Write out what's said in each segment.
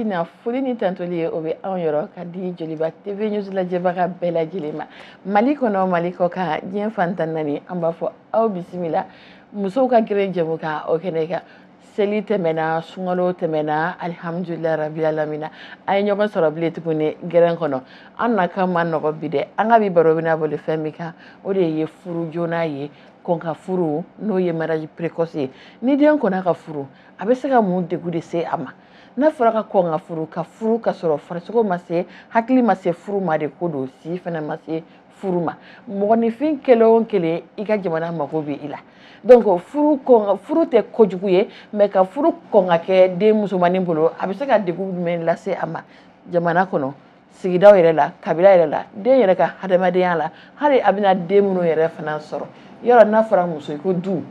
na foli ni tantoli o be an yoro ka di Joliba TV News lajɛbaga bɛɛ lajɛlen ma Mali kɔnɔ Mali kɔ kan diɲɛ fantan naani an b'a fɔ aw bisimila musow ka gere jɛmu kan o kɛnɛ kan seli tɛmɛna sunkalo tɛmɛna alhamdulillah rabbil alamin ay ɲɔgɔn sɔrɔ bile tuguni gɛrɛn kɔnɔ an na kan ma nɔgɔ bi dɛ an ka bi baro bɛna boli fɛn min kan o de ye furu joona ye kɔn ka furu n'o ye mariage précoce ye ni den kɔnna ka furu a bɛ se ka mun degun de se a ma n'a fɔra ka kɔn ka furu ka sɔrɔ farisogo ma se hakili ma se furu ma de ko don si fana ma se furu ma mɔgɔninfin kelen o kelen i ka jamana mago bɛ i la donc furu tɛ kojugu ye mais ka furu kɔn ka kɛ den musomanin bolo a bɛ se ka degun jumɛn lase a ma jamana kɔnɔ sigidaw yɛrɛ la kabila yɛrɛ la den yɛrɛ ka hadamadenya la hali a bɛna den minnu yɛrɛ fana sɔrɔ yɔrɔ n'a fɔra muso i ko du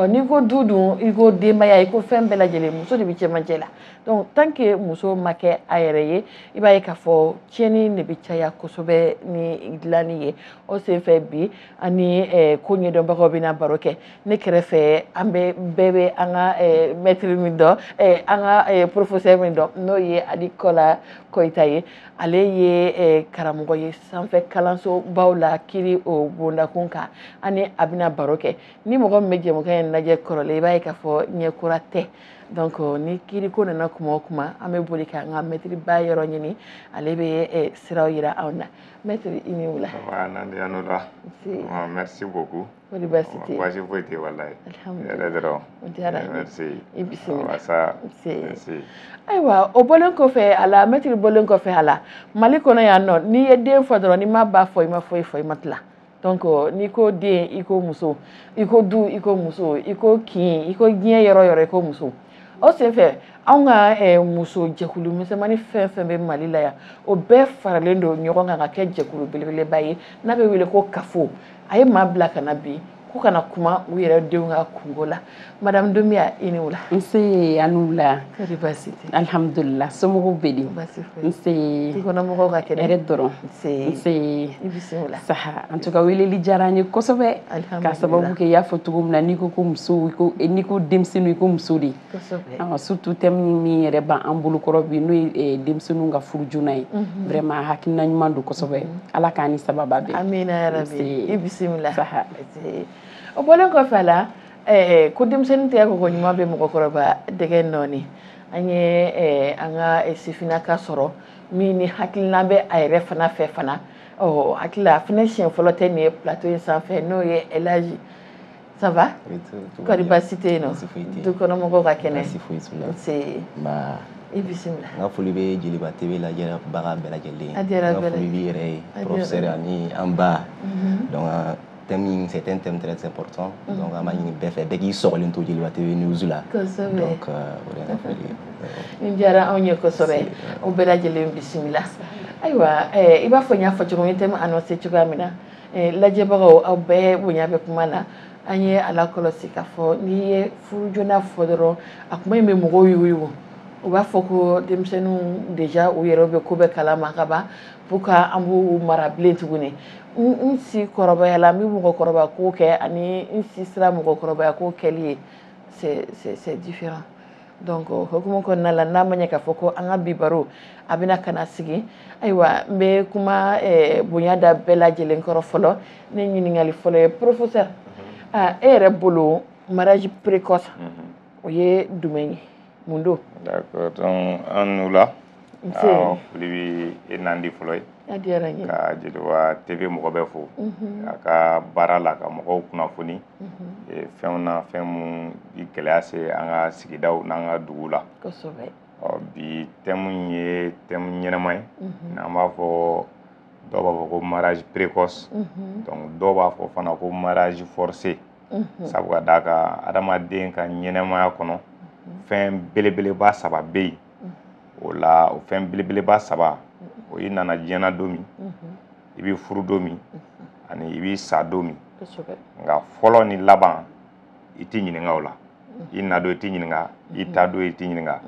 n'i ko du dun i ko denbaya i ko fɛn bɛɛ lajɛlen muso de bɛ cɛmancɛ la donc tant que muso ma kɛ a yɛrɛ ye i b'a ye k'a fɔ tiɲɛni de bɛ caya kosɛbɛ ni dilanni ye o senfɛ bi ani ko ɲɛdɔnbagaw bɛna baro kɛ ne kɛrɛfɛ an bɛɛ bɛ an ka maître min dɔn an ka professeur min dɔn n'o ye Adikola Koyita ye ale ye karamɔgɔ ye sanfɛ kalansobaw la kiri o bondakun kan ani a bɛna baro kɛ ni mɔgɔ min bɛ jɛmukan in lajɛ kɔrɔlen i b'a ye k'a fɔ ɲɛkura tɛ donc ni kiriko nana kuma o kuma an bɛ boli k'an ka maître ba yɔrɔ ɲini ale bɛ siraw yira anw na maître i ni wula. Merci beaucoup. Kɔri baasi tɛ. Baasi foyi tɛ walahi. Alhamdulilah. Yɛrɛ dɔrɔn. O diyara n ye. Merci. I bisimila. Merci. Ayiwa o bɔlen kɔfɛ a la maître bɔlen kɔfɛ a la Mali kɔnɔ yan nɔ n'i ye den fɔ dɔrɔn n'i ma ba fɔ i ma foyi fɔ i ma tila donc n'i ko den i ko muso i ko du i ko muso i ko kin i ko diɲɛ yɔrɔ yɔrɔ i ko muso o senfɛ anw ka muso jɛkulu misɛnmanin fɛn fɛn bɛ Mali la yan o bɛɛ faralen don ɲɔgɔn kan ka kɛ jɛkulu belebeleba ye n'a bɛ wele ko kafo a ye maa bila ka na bi ko kana kuma u yɛrɛ denw ka kungo la madame Dumbuya i ni wula. Nse a ni wula. Kɔri baasi tɛ. Alhamdulillah somɔgɔw bɛ di. Baasi foyi. Nse. I kɔnɔmɔgɔw ka kɛnɛ. Hɛrɛ dɔrɔn. Nse. I bisimila. Saha en tout cas weleli diyara an ye kosɛbɛ ka sababu kɛ i y'a fɔ cogo min na n'i ko ko muso n'i ko denmisɛnninw i ko muso de. Kosɛbɛ. Surtout thème min yɛrɛ b'an bolokɔrɔ bi n'o ye denmisɛnninw ka furu joona ye vraiment hakilina ɲuman don kosɛbɛ ala k'an ni sababa bɛn. Amina yarabi. I bisimila. Saha. O bɔlen kɔfɛ a la ko denmisɛnnin tɛ kɔkɔ ɲuman bɛ mɔgɔkɔrɔba dɛgɛ nɔɔni an ye an ka sifinnaka sɔrɔ min ni hakilina bɛ a yɛrɛ fana fɛ fana hakili a fana siɲɛ fɔlɔ tɛ nin ye plateau in sanfɛ n'o ye El Hadji ça va kɔri baasi tɛ yen nɔ dukɔnɔmɔgɔw ka kɛnɛ nse i bisimila. N ka foli bɛ Joliba TV lajɛbaga bɛɛ lajɛlen a diyara bɛɛ n ka foli b'i yɛrɛ ye professeur ani an ba donc thème c'est un thème très important donc an b'a ɲini bɛɛ fɛ bɛɛ k'i sɔgɔlen to Joliba TV News la kosɛbɛ donc o de ye n ka foli ye. nin diyara anw ye kosɛbɛ o bɛɛ lajɛlen bisimila. Ayiwa i b'a fɔ n y'a fɔ cogo min thème annoncé cogoya min na lajɛbagaw aw bɛɛ bonya bɛ kuma na an ye ala kɔlɔsi k'a fɔ n'i ye furu joona fɔ dɔrɔn a kuma in bɛ mɔgɔw yugu u b'a fɔ ko denmisɛnninw déjà u yɛrɛ bɛ ko bɛɛ kalama ka ban pour que an b'u mara bilen tuguni n si kɔrɔbaya la n bɛ mɔgɔkɔrɔba ko kɛ ani n si sera mɔgɔkɔrɔbaya ko kɛli ye c'est différent donc hukumu kɔnɔna la n'a ma ɲɛ k'a fɔ ko an ka bi baro a bɛna ka na sigi ayiwa n bɛ kuma bonya da bɛɛ lajɛlen kɔrɔ fɔlɔ ne ɲininkali fɔlɔ ye professeur e yɛrɛ bolo mariage précoce o ye jumɛn ye mun don. D'accord donc an n'u la foli bɛ e nandi fɔlɔ ye. A diyara n ye. Ka Joliba TV mɔgɔ bɛɛ fo a ka baara la ka mɔgɔw kunnafoni fɛnw na fɛn mun bi gɛlɛya se an ka sigidaw n'an ka dugu la. Kosɛbɛ. Bi thème in ye thème ɲɛnama ye n'an b'a fɔ dɔw b'a fɔ ko mariage précoce donc dɔw b'a fɔ fana ko mariage forcé sabu ka d'a kan adamaden ka ɲɛnɛmaya kɔnɔ fɛn belebeleba saba bɛ yen o la o fɛn belebeleba saba o ye nana diɲɛna don min i bɛ furu don min ani i bɛ sa don min nka fɔlɔ ni laban i tɛ ɲininka o la i na don i tɛ ɲininka i ta don i tɛ ɲininka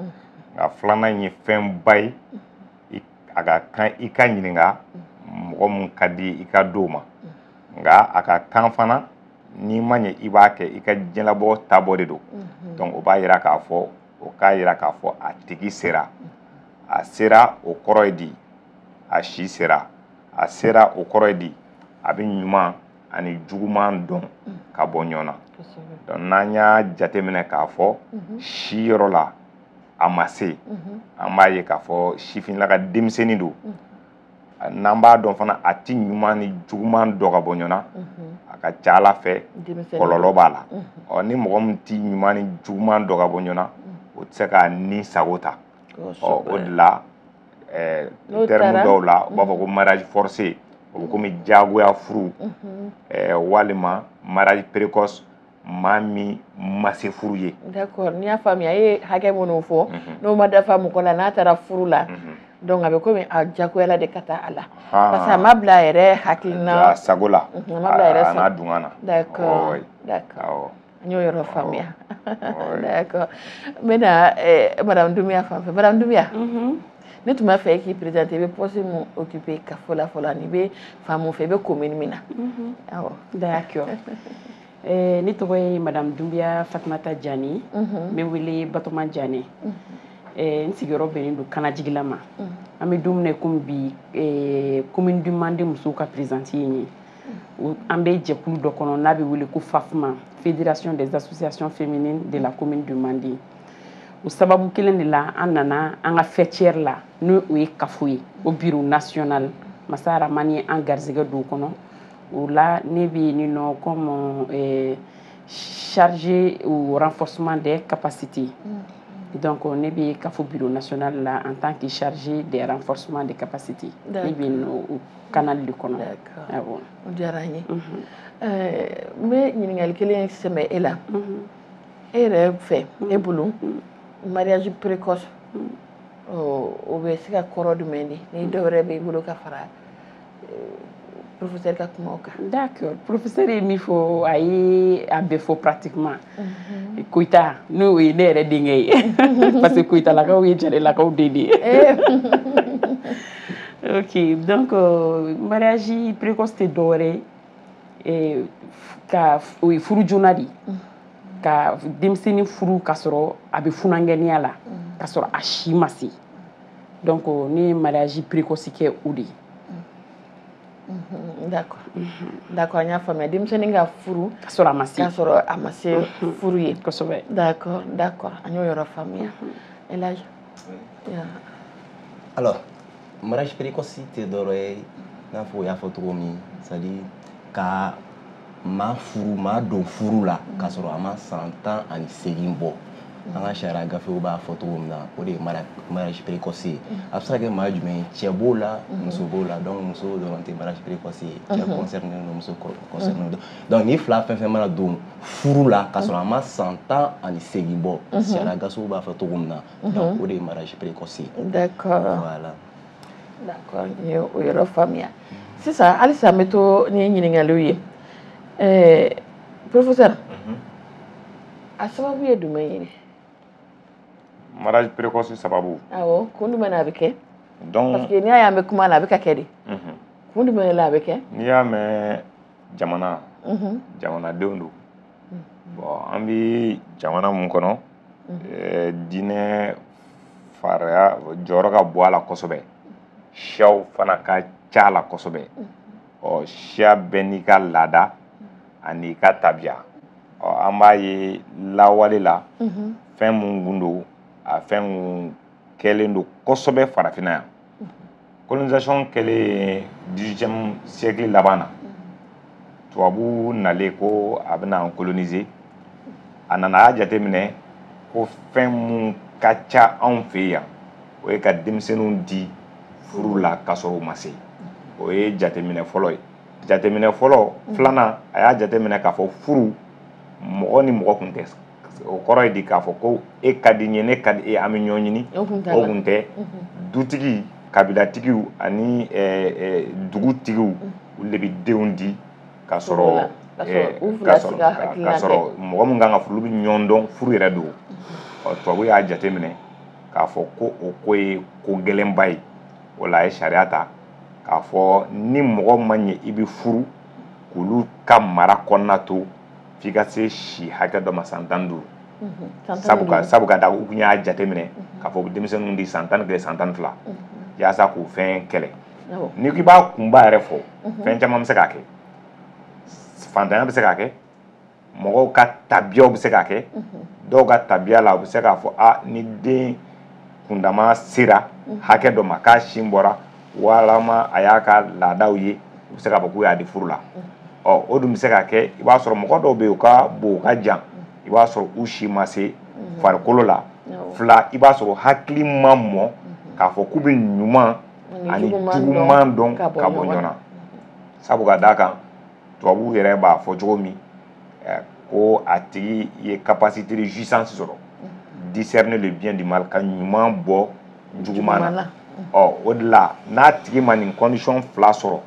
nka filanan ye fɛnba ye a ka kan i ka ɲininka mɔgɔ min ka di i ka don ma nka a ka kan fana n'i ma ɲɛ i b'a kɛ i ka diɲɛlabɔ taabɔ de don donc o b'a yira k'a fɔ o k'a yira k'a fɔ a tigi sera a sera o kɔrɔ ye di a si sera a sera o kɔrɔ ye di a bɛ ɲuman ani juguman dɔn ka bɔ ɲɔgɔn na donc n'an y'a jateminɛ k'a fɔ si yɔrɔ la a ma se an b'a ye k'a fɔ sifinnaka denmisɛnnin don n'an b'a dɔn fana a ti ɲuman ni juguman dɔ ka bɔ ɲɔgɔn na a ka ca Ala fɛ kɔlɔlɔ b'a la ni mɔgɔ min ti ɲuman ni juguman dɔ ka bɔ ɲɔgɔn na o tɛ se k'a ni sago ta o de la terme dɔw la u b'a fɔ ko mariage forcé o bɛ komi jagoya furu walima mariage précoce maa min ma se furu ye. D'accord n'i y'a faamuya e ye hakɛ minnu fɔ n'o ma dafa mɔgɔ la n'a taara furu la donc a bɛ komi a jagoyala de ka taa a la parce que a ma bila a yɛrɛ hakilina sago la a ma bila a yɛrɛ a n'a dunkan na. D'accord d'accord an y'o yɔrɔ faamuya d'accord n bɛna madame Doumbia fan fɛ madame Doumbia ne tun b'a fɛ e k'i présenter i bɛ poste min occuper kafo la fɔlɔ ani i bɛ fan mun fɛ i bɛ commune min na awɔ d'accord ne tɔgɔ ye madame Doumbia Fatumata Jani n bɛ wele Batoma Jani n sigiyɔrɔ bɛnnen don Kanajigila ma an bɛ don min na komi bi commune du Mande musow ka présidente ye n ye an bɛ jɛkulu dɔ kɔnɔ n'a bɛ wele ko FAFMA Fédération des associations féminines de la commune du Mande o sababu kelen de la an nana an ka fêtière la n'o ye kafo ye au bureau national Masa Aramani ye an garisɛgɛ don o kɔnɔ o la ne bɛ yen nɔ comme chargé au renforcement des capacités donc ne bɛ kafo bureau national la en tant que chargé des renforcements des capacités ne bɛ yen nɔ o canal de kɔnɔ awɔ o diyara n ye n bɛ ɲininkali kelen sɛmɛ e la e yɛrɛ fɛ e bolo mariage précoce o bɛ se ka kɔrɔ jumɛn di ni dɔ wɛrɛ b'i bolo ka fara professeur ka kuma o kan. D'accord professeur ye min fɔ a ye a bɛɛ fɔ pratiquement Koyita n'o ye ne yɛrɛ denkɛ ye parce que Koyitalakaw ye Jarelakaw den de ye ok donc mariage précoce tɛ dɔwɛrɛ ye ka o ye furu joona de ka denmisɛnnin furu ka sɔrɔ a bɛ funankɛniya la ka sɔrɔ a si ma se donc ne ye mariage précoce kɛ o de ye. D'accord d'accord n y'a faamuya denmisɛnnin ka furu ka sɔrɔ a ma se furu ye kosɛbɛ d'accord d'accord an y'o yɔrɔ faamuya Elhadji alors mariage précoce tɛ dɔwɛrɛ ye i n'a fɔ o y'a fɔ cogo min c'est à dire ka maa don furu la ka sɔrɔ a ma san 18 bɔ an ka sariya gafew b'a fɔ cogo min na o de ye mariage précoce ye a bɛ se ka kɛ maa jumɛn ye cɛ b'o la muso b'o la donc muso dɔrɔn tɛ mariage précoce ye cɛ concerné don muso concerné don donc ni fila fɛn fɛn mana don furu la ka sɔrɔ a ma san 18 bɔ sariya gafew b'a fɔ cogo min na donc o de ye mariage précoce ye. D'accord voilà d'accord n ye o yɔrɔ faamuya sisan halisa n bɛ to ni ɲininkaliw ye professeur a sababu ye jumɛn ye. mariage précoce sababu awɔ kun jumɛn na a bɛ kɛ donc parce que n'i y'a ye an bɛ kuma la a bɛ ka kɛ de kun jumɛn la a bɛ kɛ n'i y'a mɛn jamana jamanadenw don bon an bɛ jamana mun kɔnɔ diinɛ fariya jɔyɔrɔ ka bɔ a la kosɛbɛ siyaw fana ka ca a la kosɛbɛ siya bɛɛ n'i ka laada ani ka tabiya an b'a ye lawale la fɛn mun kun don a fɛn mun kɛlen don kosɛbɛ farafinna yan colonisation kɛlen 18e siècle laban na tubabu nalen ko a bɛna an coloniser a nana a jateminɛ ko fɛn mun ka ca anw fɛ yan o ye ka denmisɛnninw di furu la ka sɔrɔ u ma se o ye jateminɛ fɔlɔ ye jateminɛ fɔlɔ filanan a y'a jateminɛ k'a fɔ furu mɔgɔ ni mɔgɔ kun tɛ o kɔrɔ ye di k'a fɔ ko e ka di n ye ne ka di e an bɛ ɲɔgɔn ɲini o kun tɛ dutigi kabilatigiw ani dugutigiw olu de bɛ denw di ka sɔrɔ mɔgɔ min kan ka furu bɛ ɲɔgɔn dɔn furu yɛrɛ don tubabu y'a jateminɛ k'a fɔ ko o ko ye ko gɛlɛnba ye o la a ye sariya ta k'a fɔ ni mɔgɔ ma ɲɛ i bɛ furu k'olu ka mara kɔnɔna to f'i ka se si hakɛ dɔ ma san 15 sabu ka da u kun y'a jateminɛ k'a fɔ denmisɛnninw di san 11 san 12 yaasa k'o fɛn kɛlɛ ni k'i b'a kunba yɛrɛ fɔ fɛn caman bɛ se k'a kɛ fantanya bɛ se k'a kɛ mɔgɔw ka tabiyaw bɛ se k'a kɛ dɔw ka tabiya la u bɛ se k'a fɔ ni den kundama sera hakɛ dɔ ma k'a sin bɔra walama a y'a ka laadaw ye u bɛ se k'a fɔ k'u y'a di furu la o dun bɛ se k'a kɛ i b'a sɔrɔ mɔgɔ dɔw bɛ yen u ka bon u ka jan i b'a sɔrɔ u si ma se farikolo la fila i b'a sɔrɔ hakili ma mɔ k'a fɔ k'u bɛ ɲuman ani juguman dɔn ka bɔ ɲɔgɔn na sabu ka d'a kan tubabuw yɛrɛ b'a fɔ cogo min ko a tigi ye capacité de jouissance sɔrɔ discerner le bien du mal ka ɲuman bɔ juguman na o de la n'a tigi ma nin condition fila sɔrɔ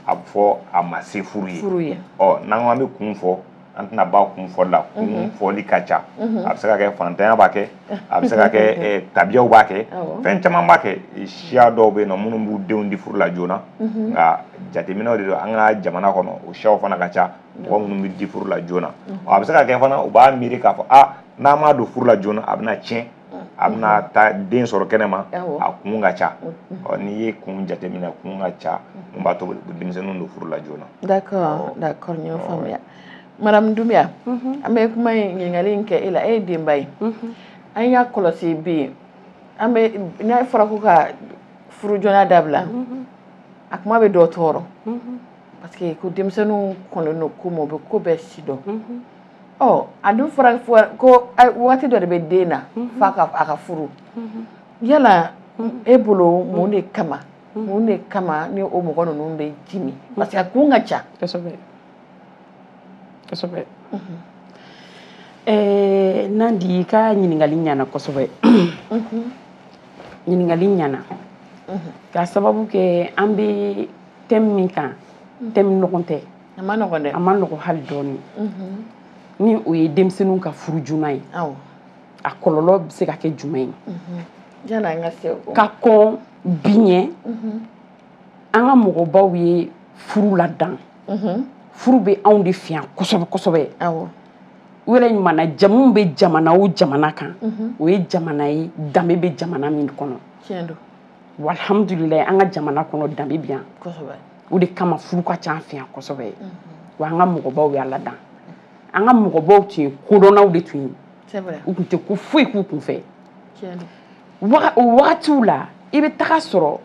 a bɛ fɔ a ma se furu ye n'an ko an bɛ kun fɔ an tɛna ba kun fɔli la kun fɔli ka ca a bɛ se ka kɛ fantanya b'a kɛ a bɛ se ka kɛ tabiyaw b'a kɛ fɛn caman b'a kɛ siya dɔw bɛ yen nɔ minnu b'u denw di furu la joona nka jateminɛw de don an ka jamana kɔnɔ o siyaw fana ka ca mɔgɔ minnu bɛ di furu la joona a bɛ se ka kɛ fana u b'a miiri k'a fɔ n'an m'a don furu la joona a bɛna tiɲɛ a bɛna taa den sɔrɔ kɛnɛma a kun ka ca n'i ye kun jateminɛ kun ka ca mun b'a to denmisɛnninw don furu la joona. D'accord n y'o faamuya. Madame Doumbia, an bɛ kuma ɲininkali in kɛ e la, e ye denba ye. An y'a kɔlɔsi bi n'a fɔra ko ka furu joona dabila a kuma bɛ dɔ tɔɔrɔ parce que ko denmisɛnninw kɔnɔlen don ko ma u bɛ ko bɛɛ si dɔn. A dun fɔra ko waati dɔ de bɛ den na f'a ka furu. Yala e bolo mun de kama ni o mɔgɔ ninnu bɛ dimi parce que a kun ka ca. Kosɛbɛ. Nandi ka ɲininkali ɲana kosɛbɛ. Ɲininkali ɲana. Ka sababu kɛ an bɛ thème min kan thème nɔgɔn tɛ. A ma nɔgɔn dɛ. A ma nɔgɔn hali dɔɔni. Ni o ye denmisɛnninw ka furu joona ye. A kɔlɔlɔ bɛ se ka kɛ jumɛn ye? Jana an ka se o. Ka kɔn bi ɲɛ an ka mɔgɔbaw ye furu ladan. Furu bɛ anw de fɛ yan kosɛbɛ kosɛbɛ. U yɛrɛ ɲumana jamu bɛ jamana o jamana kan o ye jamana ye danbe bɛ jamana min kɔnɔ. Tiɲɛ don. Alhamdulilayi an ka jamana kɔnɔ danbe bɛ yan. Kosɛbɛ. O de kama furu ka ca an fɛ yan kosɛbɛ. Wa an ka mɔgɔbaw y'a ladan. An ka mɔgɔbaw tun ye kodɔnnaw de tun ye. C'est vrai. U tun tɛ ko foyi k'u kun fɛ. Tiɲɛ don. O wagatiw la i bɛ taga sɔrɔ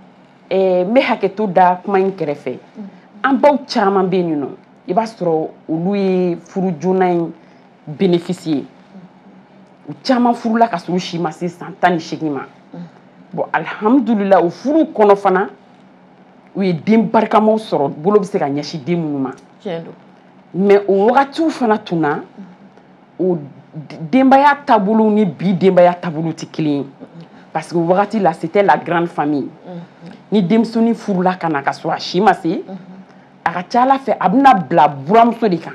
n bɛ hakɛto da kuma in kɛrɛfɛ an baw caman bɛ yen nɔ i b'a sɔrɔ olu ye furu joona in bénéficier u caman furula ka sɔrɔ u si ma se san 18 ma bon alhamdulillah o furu kɔnɔ fana u ye den barikamaw sɔrɔ bolo bɛ se ka ɲɛsin den minnu ma. Tiɲɛ don. Mais o wagatiw fana tun na o denbaya taabolo ni bi denbaya taabolo tɛ kelen ye parce que o wagati la c'était la grande famille ni denmisɛnnin furula ka na ka sɔrɔ a si ma se a ka ca Ala fɛ a bɛna bila buramuso de kan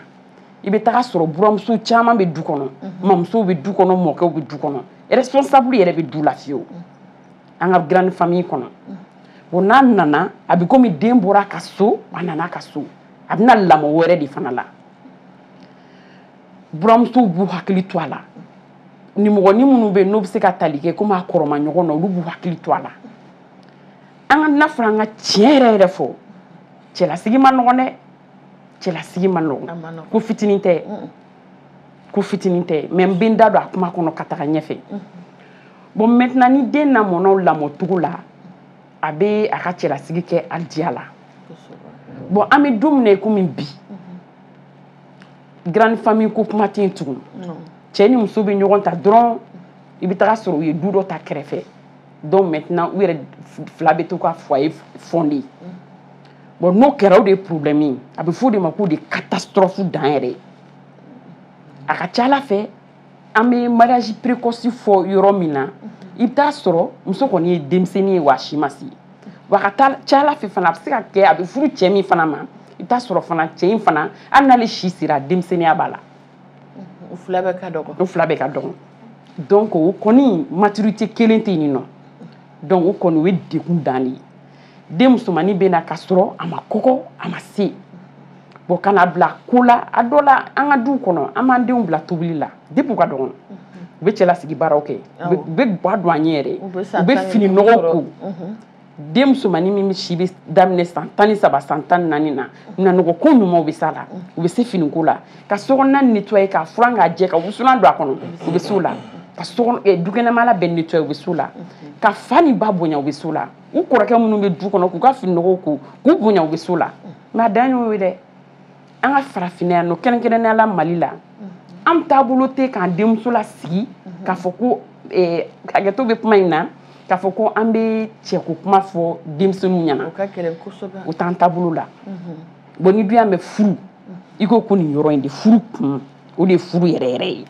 i bɛ taga sɔrɔ buramuso caman bɛ du kɔnɔ mamusow bɛ du kɔnɔ mɔkɛw bɛ du kɔnɔ responsable yɛrɛ bɛ du la fiyewu an ka grande famille kɔnɔ bon n'a nana a bɛ komi den bɔra a ka so a nana a ka so a bɛna lamɔ wɛrɛ de fana la buramusow b'u hakili to a la nimɔgɔnin minnu bɛ yen n'u bɛ se ka tali kɛ komi a kɔrɔma ɲɔgɔn na olu b'u hakili to a la an ka n'a fɔra an ka tiɲɛ yɛrɛ yɛrɛ fɔ cɛlasigi ma nɔgɔn dɛ cɛlasigi ma nɔgɔn ko fitinin tɛ ko fitinin tɛ mais n bɛ n da don a kuma kɔnɔ ka taga ɲɛfɛ bon maintenant ni den lamɔna o lamɔcogo la a bɛ a ka cɛlasigi kɛ a diya la bon an bɛ don min na komi bi grande famille ko kuma tɛ yen tugun cɛ ni muso bɛ ɲɔgɔn ta dɔrɔn i bɛ taga sɔrɔ u ye du dɔ ta kɛrɛfɛ donc maintenant u yɛrɛ fila bɛ to ka foyer fonder bon n'o kɛra o de ye problème ye a bɛ fɔ o de ma ko de catastrophe dan yɛrɛ a ka ca Ala fɛ an bɛ mariage précoce fɔ yɔrɔ min na i bɛ taa sɔrɔ muso kɔni ye denmisɛnnin ye wa a si ma se wa ka taa cala fɛ fana a bɛ se ka kɛ a bɛ furu cɛ min fana ma i bɛ taa sɔrɔ fana cɛ in fana hali n'ale si sera denmisɛnninya b'a la u fila bɛɛ ka dɔgɔ donc o kɔni maturité kelen tɛ yen nɔ donc o kɔni o ye degun dan de ye den musomanin bɛ na ka sɔrɔ a ma kɔgɔ a ma se bon kana bila ko la a dɔ la an ka duw kɔnɔ an b'an denw bila tobili la depuis u ka dɔgɔn u bɛ cɛlasigi baaraw kɛ u bɛ ga don an ɲɛ yɛrɛ u bɛ fini nɔgɔ ko den musomanin min si bɛ daminɛ san 13 san 14 na nanɔgɔ ko ɲumanw bɛ s'a la u bɛ se finiko la ka sokɔnɔna nettoyer ka furan k'a jɛ ka wusulan don a kɔnɔ u bɛ s'o la ka dukɛnɛmala bɛɛ nettoyer u bɛ s'o la ka fa ni ba bonya u bɛ s'o la u kɔrɔkɛ minnu bɛ du kɔnɔ k'u ka fini nɔgɔw ko k'u bonya u bɛ s'o la mais a dan y'o ye dɛ an ka farafinna yan nɔ kɛrɛnkɛrɛnnenya la Mali la an taabolo tɛ k'an denmuso la sigi k'a fɔ ko hakɛto bɛ kuma in na k'a fɔ ko an bɛ cɛko kuma fɔ denmisɛnninw ɲɛna o ka gɛlɛn kosɛbɛ o t'an taabolo la bon ni dun y'a mɛn furu i ko nin yɔrɔ in de furu kun o de ye furu yɛrɛ yɛrɛ ye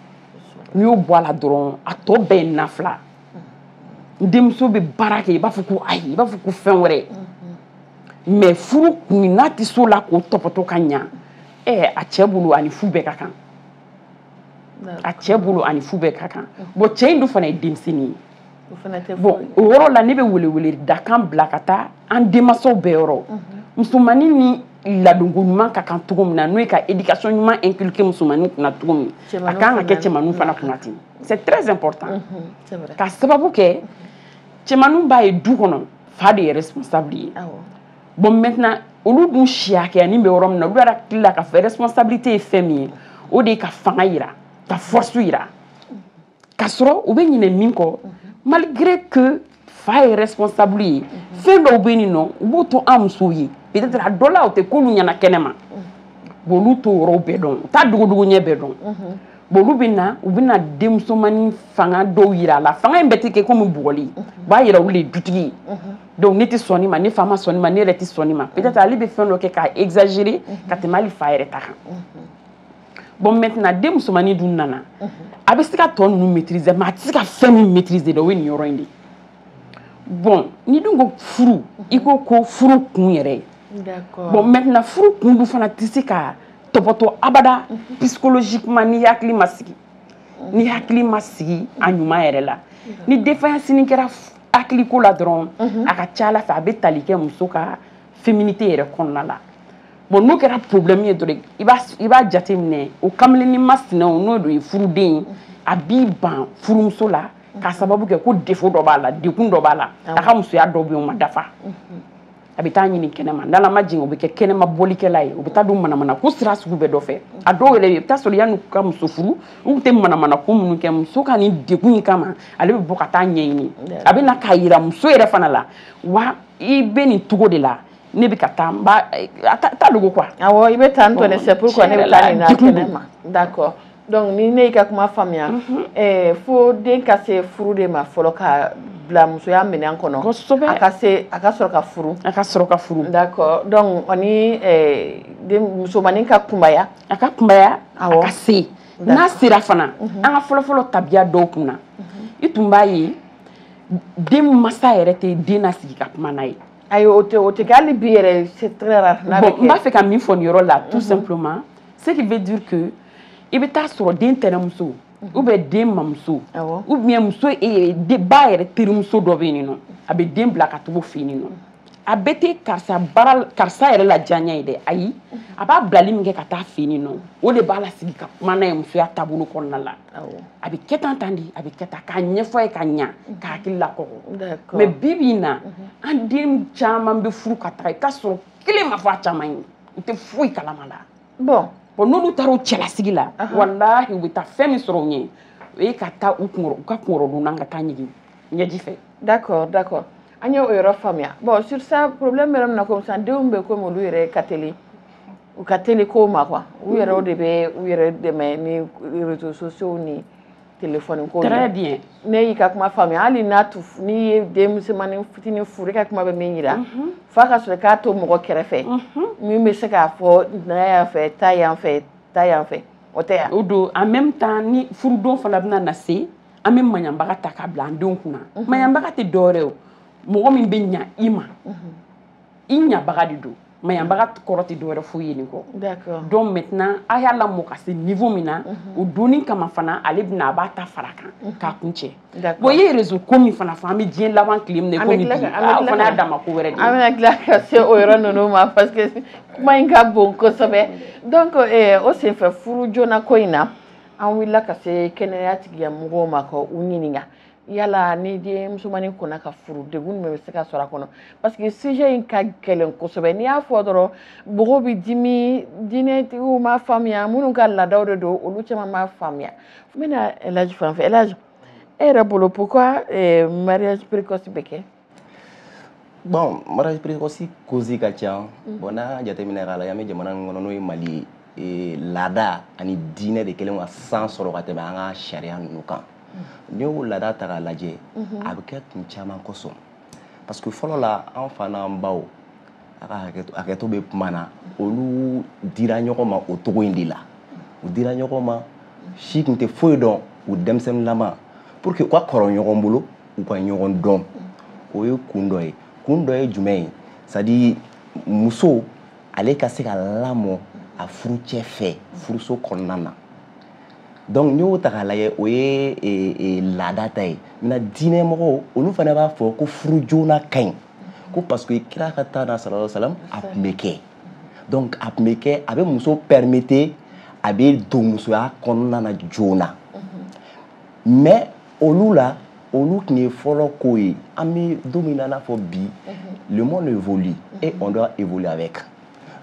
n'i y'o bɔ a la dɔrɔn a tɔ bɛɛ ye nafila denmuso bɛ baara kɛ i b'a fɔ ko ayi i b'a fɔ ko fɛn wɛrɛ mais furu kun n'a tɛ s'o la k'o tɔpɔtɔ ka ɲa a cɛ bolo ani fu bɛɛ ka kan a cɛ bolo ani fu bɛɛ ka kan bon cɛ in dun fana ye denmisɛnnin ye bon o yɔrɔ la ne bɛ welewele da kan bila ka taa an denmansaw bɛɛ yɔrɔ musomanin ni ladonko ɲuman ka kan cogo min na n'o ye ka éducation ɲuman inculquer musomanin kunna cogo min a kan ka kɛ cɛmaninw fana kunna ten c'est très important ka sababu kɛ cɛmaninw b'a ye du kɔnɔ fa de ye responsable ye bon maintenant olu dun si hakɛyanin bɛ yɔrɔ min na olu yɛrɛ hakili la k'a fɔ responsabilité ye fɛn min ye o de ye ka fanga yira ka force yira ka sɔrɔ u bɛ ɲinɛ min kɔ malgré que fa ye responsable ye fɛn dɔw bɛ nin nɔ u b'o to an musow ye peut-être a dɔ la o tɛ k'olu ɲɛna kɛnɛma bon olu t'o yɔrɔw bɛɛ dɔn u t'a dogodogo ɲɛ bɛɛ dɔn bon olu bɛ na denmusomanin fanga dɔw yira a la fanga in bɛɛ tɛ kɛ komi bugɔli u b'a yira olu de ye dutigi ye donc ne tɛ sɔn nin ma ne fa ma sɔn nin ma ne yɛrɛ tɛ sɔn nin ma peut-être ale bɛ fɛn dɔ kɛ k'a exagérer ka tɛmɛ hali fa yɛrɛ ta kan bon maintenant den musomanin dun nana a bɛ se ka tɔ ninnu maîtriser mais a tɛ se ka fɛn min maîtriser dɛ o ye nin yɔrɔ in de bon ni dun ko furu i ko furu kun yɛrɛ bon maintenant furu kun dun fana tɛ se ka tɔpɔtɔ abada psychologiquement ni hakili ma sigi a ɲuman yɛrɛ la ni défaillance nin kɛra hakiliko la dɔrɔn a ka ca Ala fɛ a bɛ tali kɛ muso ka féminité yɛrɛ kɔnɔna la bon n'o kɛra problème ye dɔrɔn i b'a jateminɛ o kamalennin masinɛw n'o de ye furuden a b'i ban furumuso la k'a sababu kɛ ko défaut dɔ b'a la dekun dɔ b'a la a ka musoya dɔ bɛ yen o ma dafa a bɛ taa ɲini kɛnɛma n'Ala ma jigin o bɛ kɛ kɛnɛma bɔlikɛla ye o bɛ taa don manamana ko sira sugu bɛɛ dɔ fɛ a dɔw yɛrɛ i bɛ taa sɔrɔ yan'u ka muso furu u tun tɛ manamana ko minnu kɛ muso ka nin dekun in kama ale bɛ bɔ ka taa ɲɛɲini a bɛ na k'a yira muso yɛrɛ fana la wa i bɛ nin cogo de la ne bɛ ka taa n b'a taa dogo quoi awɔ i bɛ taa n tɔ de c'est pourquoi ne bɛ taa nin na kɛnɛma d'accord donc ni ne y'i ka kuma faamuya fo den ka se furu de ma fɔlɔ ka bila musoya minɛn kɔnɔ a ka sɔrɔ ka furu d'accord donc ani musomanin ka kunbaya a ka kunbaya a ka se n'a sera fana an ka fɔlɔfɔlɔ tabiya dɔw kunna i tun b'a ye den mansa yɛrɛ tɛ den lasigi ka kuma n'a ye ayi o tɛ kɛ hali bi yɛrɛ c'est très rare bon n b'a fɛ ka min fɔ nin yɔrɔ la tout simplement ce qui veut dire que i bɛ taa sɔrɔ den tɛnɛmuso ou bien den mamuso ou bien muso ba yɛrɛ terimuso dɔ bɛ yen nɔ a bɛ den bila ka tugu fɛ yen nɔ a bɛ tɛ karisa yɛrɛ la diyaɲa ye dɛ ayi a b'a bilali min kɛ ka taa fɛ yen nɔ o de b'a la sigi ka kuma n'a ye musoya taabolo kɔnɔna la a bɛ kɛ tan de a bɛ kɛ tan k'a ɲɛfɔ ye ka ɲa k'a hakili la kɔgɔ mais bi bi in na an den caman bɛ furu ka taga i ka sɔrɔ kelen ma fɔ a caman ye u tɛ foyi kalama la bon n'olu taara u cɛlasigi la walahi u bɛ taa fɛn min sɔrɔ u ɲɛ o ye ka taa u ka kunkɔrɔdonna ka taa ɲɛji fɛ d'accord an ye o yɔrɔ faamuya bon sur ça problème yɛrɛ min na comme ça denw bɛ komi olu yɛrɛ ka teli u ka teli kow ma quoi u yɛrɛ de bɛ u yɛrɛ dɛmɛ ni réseaux sociaux ni téléphone ko très bien ne y'i ka kuma faamuya hali n'i ye denmusomanin fitinin furu i ka kuma bɛ min yira f'a ka sɔrɔ k'a to mɔgɔ kɛrɛfɛ min bɛ se k'a fɔ na yan fɛ taa yan fɛ o tɛ yan o don en même temps ni furudon fana bɛna na se an bɛ maɲanbaga ta k'a bila an denw kunna maɲanbaga tɛ dɔwɛrɛ o mɔgɔ min bɛ ɲa i ma i ɲabaga de don mais ɲabaga kɔrɔ tɛ dɔwɛrɛ foyi ye nin kɔ d'accord donc maintenant a y'a lamɔ ka se niveau min na o donni kama fana ale bɛna a b'a ta fara kan k'a kun cɛ bon i ye réseau ko min fana fɔ an bɛ diɲɛ laban tile min na komi bi o fana y'a dama ko wɛrɛ de ye an bɛna tila ka se o yɔrɔ ninnu ma parce que kuma in ka bon kosɛbɛ donc o senfɛ furu joona ko in na an wulila ka se kɛnɛya tigilamɔgɔw ma ka u ɲininka yala ni den musomanin kɔnna ka furu degun min bɛ se ka sɔrɔ a kɔnɔ parce que sujet in ka gɛlɛn kosɛbɛ n'i y'a fɔ dɔrɔn mɔgɔw bɛ dimi diinɛtigiw ma faamuya minnu ka laadaw de don olu caman ma faamuya n bɛna Elhaji fan fɛ Elhaji e yɛrɛ bolo pourquoi mariage précoce bɛ kɛ bon mariage précoce cause ka ca bon n'a jateminɛ k'a la an bɛ jamana min kɔnɔ n'o ye Mali ye laada ani diinɛ de kɛlen ka san sɔrɔ ka tɛmɛ an ka sariya ninnu kan n'i y'o laada ta k'a lajɛ a bɛ kɛ kun caman kosɔn parce que fɔlɔ la an fa n'an baw a ka hakɛto bɛ kuma na olu dira ɲɔgɔn ma o cogo in de la u dira ɲɔgɔn ma si tun tɛ foyi dɔn u denmisɛnninlama pour que u ka kɔrɔ ɲɔgɔn bolo u ka ɲɔgɔn dɔn o ye kun dɔ ye kun dɔ ye jumɛn ye c'est à dire muso ale ka se ka lamɔ a furucɛ fɛ furuso kɔnɔna na donc n'i y'o ta k'a lajɛ o ye laada ta ye maintenant diinɛ mɔgɔw olu fana b'a fɔ ko furu joona ka ɲi ko parce que kira ka taa na sallallahu alaihi wa sallam a tun bɛ kɛ donc a tun bɛ kɛ a bɛ muso permettre a bɛ don musoya kɔnɔna na joona mais olu la olu tun ye fɔlɔ ko ye an bɛ don min na i n'a fɔ bi le monde évolue et on doit évoluer avec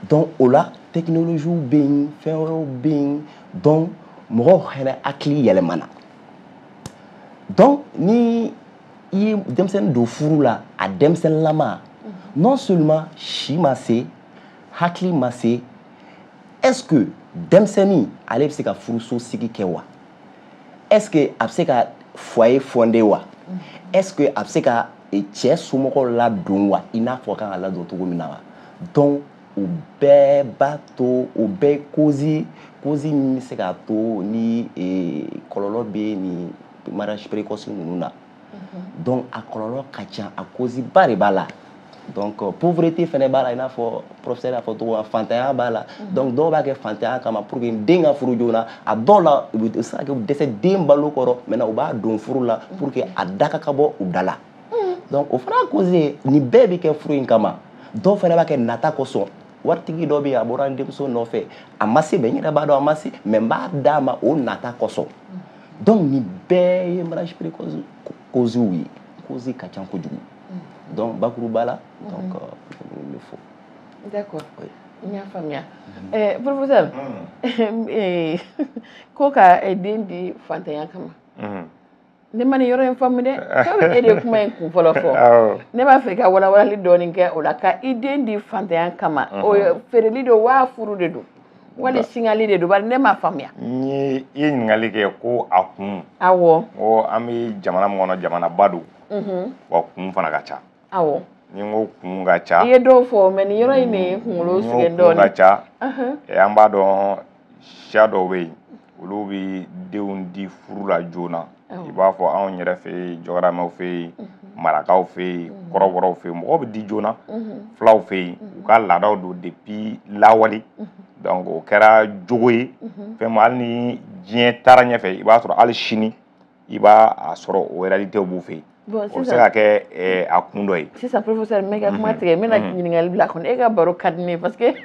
donc o la technologie bɛ yen fɛn wɛrɛw bɛ yen donc mɔgɔw fana hakili yɛlɛmana donc ni i ye denmisɛnnin don furu la a denmisɛnninlama non seulement si ma se hakili ma se est-ce que denmisɛnnin ale bɛ se ka furuso sigi kɛ wa est-ce que a bɛ se ka foyer fonder wa est-ce que a bɛ se ka cɛ somɔgɔw ladon wa i n'a fɔ kan ka ladon cogo min na wa donc o bɛɛ b'a to o bɛɛ cause min bɛ se k'a to ni kɔlɔlɔ bɛ nin mariage précoce ninnu na donc a kɔlɔlɔ ka ca a cause ba de b'a la donc pauvreté fana b'a la i n'a fɔ professeur y'a fɔ cogo min fantanya b'a la donc dɔw b'a kɛ fantanya kama pour que den ka furu joona a dɔw la u bɛ se ka kɛ u dɛsɛ den balo kɔrɔ maintenant u b'a don furu la pour que a da ka bɔ u da la donc o fana cause ye nin bɛɛ bɛ kɛ furu in kama dɔw fana b'a kɛ nata kosɔn waritigi dɔ bɛ yen a bɔra n denmuso nɔfɛ a ma se mais n yɛrɛ b'a dɔn a ma se mais n b'a d'a ma o nata kosɔn donc nin bɛɛ ye mariage précoce causew ye cause ka ca kojugu donc bakuruba la donc il le faut d'accord n y'a faamuya professeur ko ka den di fantanya kama ne ma nin yɔrɔ in faamu dɛ k'a bɛ e de kuma in kun fɔlɔ fɔ ne b'a fɛ ka walawalali dɔɔnin kɛ o la ka i den di fantanya kama o feereli don wa furu de don wali singali de don bari ne m'a faamuya i ye ɲininkali kɛ ko a kun awɔ ko an bɛ jamana min kɔnɔ jamanaba don wa kun fana ka ca awɔ ni n ko kun ka ca i ye dɔw fɔ mais nin yɔrɔ in de ye kunkolo sɛgɛn dɔɔnin kun ka ca an b'a dɔn siya dɔw bɛ yen olu bɛ denw di furu la joona i b'a fɔ anw yɛrɛ fɛ yen jɔgɔramaw fɛ yen marakaw fɛ yen kɔrɔbɔrɔw fɛ yen mɔgɔw bɛ di joona fulaw fɛ yen u ka laadaw don depuis lawale donc o kɛra jogo ye fɛn min hali ni diɲɛ taara ɲɛfɛ i b'a sɔrɔ hali sini i b'a sɔrɔ o réalité b'u fɛ yen o bɛ se ka kɛ a kun dɔ ye sisan professeur n bɛ ka kuma tigɛ n bɛna ɲininkali bila kɔnɔ e ka baro ka di ne ye parce que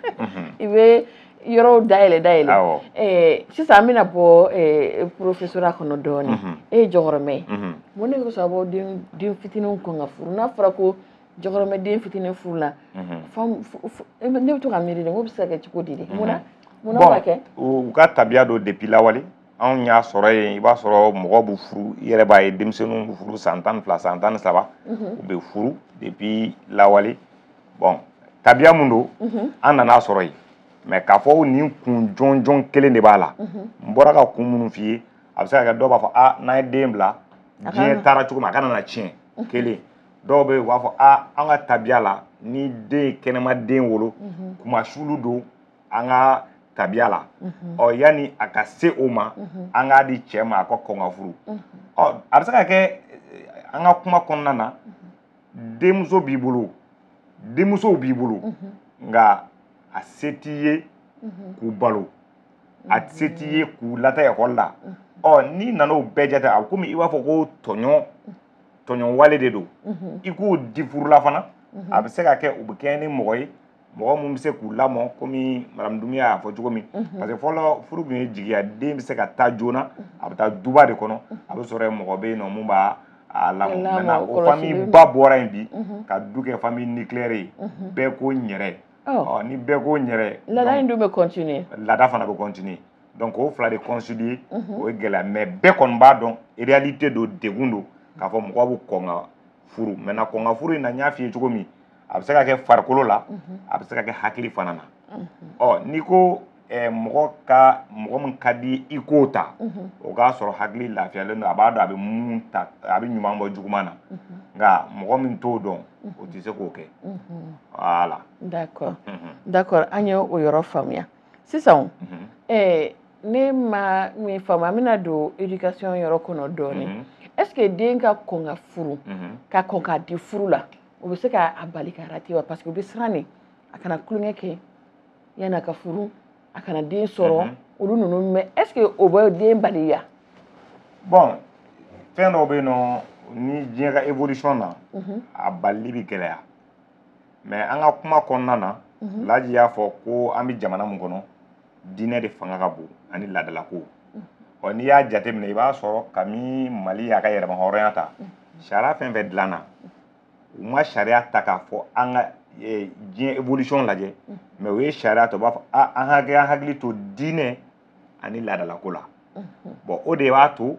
i bɛ yɔrɔw dayɛlɛ sisan an bɛna bɔ professeura kɔnɔ dɔɔnin e ye jɔkɔrɔmɛ ye mun de kosɔn a b'o den fitininw kɔn ka furu n'a fɔra ko jɔkɔrɔmɛ den fitinin furu la ne bɛ to ka miiri de n ko bɛ se ka kɛ cogo di de munna b'a kɛ u ka tabiya don depuis lawale anw y'a sɔrɔ yen i b'a sɔrɔ mɔgɔw bɛ furu i yɛrɛ b'a ye denmisɛnninw bɛ furu san 12 san 13 u bɛ furu depuis lawale bon tabiya mun don an nan'a sɔrɔ yen mais k'a fɔ nin kun jɔnjɔn kelen de b'a la n bɔra ka kun minnu f'i ye a bɛ se ka kɛ dɔw b'a fɔ n'an ye den bila diɲɛ taara cogo min a kana na tiɲɛ kelen dɔw bɛ yen u b'a fɔ an ka tabiya la ni den ye kɛnɛma den wolo kumasulu don an ka tabiya la yanni a ka se o ma an k'a di cɛ ma a ka kɔn ka furu a bɛ se ka kɛ an ka kuma kɔnɔna na denmuso b'i bolo denmusow b'i bolo nka a se t'i ye k'u balo a se t'i ye k'u lata ekɔli la n'i nana o bɛɛ jate a komi i b'a fɔ ko tɔɲɔn wale de don i k'o di furula fana a bɛ se ka kɛ u bɛ kɛ ni mɔgɔ ye mɔgɔ mun bɛ se k'u lamɔ komi madame Dumbuya y'a fɔ cogo min parce que fɔlɔ furu tun ye jigiya den bɛ se ka taa joona a bɛ taa duba de kɔnɔ a bɛ sɔrɔ yen mɔgɔ bɛ yen nɔ mun b'a lamɔ maintenant o famille ba bɔra yen bi ka du kɛ famille nucléaire ye bɛɛ ko n yɛrɛ ni bɛɛ ko n yɛrɛ laada in dun bɛ continuer laada fana bɛ continuer donc o fila de concilier o ye gɛlɛya mais bɛɛ kɔni b'a dɔn réalité don degun don k'a fɔ mɔgɔ bɛ kɔn ka furu maintenant kɔn ka furu in na n y'a f'i ye cogo min a bɛ se ka kɛ farikolo la a bɛ se ka kɛ hakili fana na n'i ko mɔgɔ min ka di i k'o ta o k'a sɔrɔ hakili lafiyalen don a b'a dɔn a bɛ mun ta a bɛ ɲuman bɔ juguman na nka mɔgɔ min t'o dɔn o tɛ se k'o kɛ voilà d'accord an ye o yɔrɔ faamuya sisan ne ma min faamu an bɛna don éducation yɔrɔ kɔnɔ dɔɔnin est-ce que den ka kɔn ka furu ka kɔn ka di furu la o bɛ se k'a bali ka rater wa parce que o bɛ siran de a kana kulonkɛ kɛ yanni a ka furu a kana den sɔrɔ olu ninnu mais est-ce que o bɛ den baliya bon fɛn dɔw bɛ yen nɔ ni diɲɛ ka évolution na a balili bɛ gɛlɛya mais an ka kuma kɔnɔna na Laji y'a fɔ ko an bɛ jamana min kɔnɔ diinɛ de fanga ka bon ani laadalako n'i y'a jateminɛ i b'a sɔrɔ kami Mali y'a ka yɛrɛma hɔrɔnya ta sariya fɛn fɛn dilanna u ma sariya ta k'a fɔ an ka diɲɛ évolution lajɛ mais o ye sariya ta u b'a fɔ an hakili to diinɛ ani laadalako la bon o de b'a to